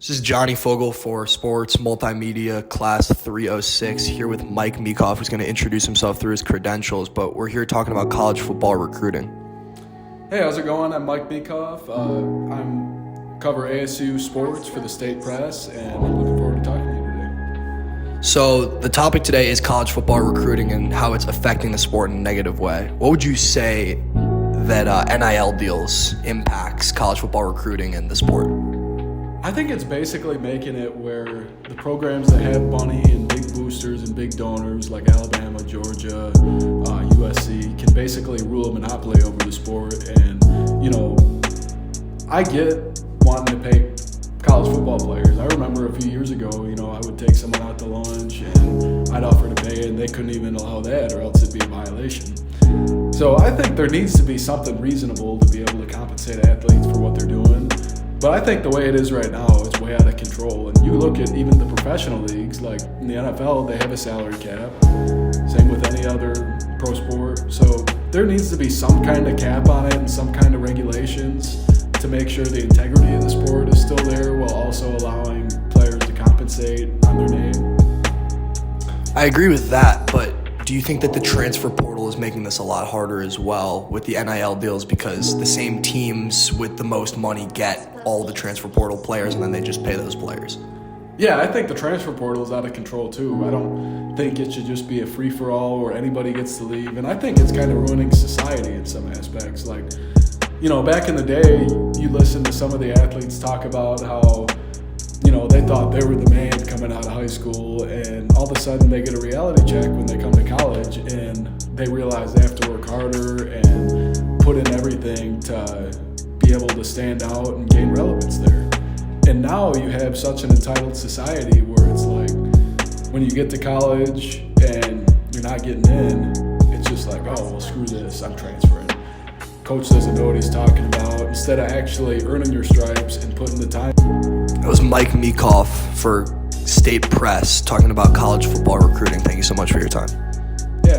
This is Johnny Fogel for Sports Multimedia Class 306 here with Mike Meekoff, who's going to introduce himself through his credentials, but we're here talking about college football recruiting. Hey, how's it going? I'm Mike Meekoff. I'm cover ASU sports for the State Press, and I'm looking forward to talking to you today. So the topic today is college football recruiting and how it's affecting the sport in a negative way. What would you say that NIL deals impacts college football recruiting and the sport? I think it's basically making it where the programs that have money and big boosters and big donors like Alabama, Georgia, USC can basically rule a monopoly over the sport. And, I get wanting to pay college football players. I remember a few years ago, I would take someone out to lunch and I'd offer to pay and they couldn't even allow that or else it'd be a violation. So I think there needs to be something reasonable to be able to compensate athletes for what they're doing. But I think the way it is right now, it's way out of control. And you look at even the professional leagues, like in the NFL, they have a salary cap. Same with any other pro sport. So there needs to be some kind of cap on it and some kind of regulations to make sure the integrity of the sport is still there while also allowing players to compensate on their name. I agree with that, but do you think that the transfer portal is making this a lot harder as well with the NIL deals because the same teams with the most money get all the transfer portal players and then they just pay those players? Yeah, I think the transfer portal is out of control too. I don't think it should just be a free-for-all where anybody gets to leave. And I think it's kind of ruining society in some aspects. Like, back in the day, you listen to some of the athletes talk about how they thought they were the man coming out of high school, and all of a sudden they get a reality check when they come to college, and they realize they have to work harder and put in everything to be able to stand out and gain relevance there. And now you have such an entitled society where it's like, when you get to college and you're not getting in, it's just like, oh, well, screw this, I'm transferring. Coach doesn't know what he's talking about, instead of actually earning your stripes and putting the time. That was Mike Meekoff for State Press talking about college football recruiting. Thank you so much for your time. Yeah.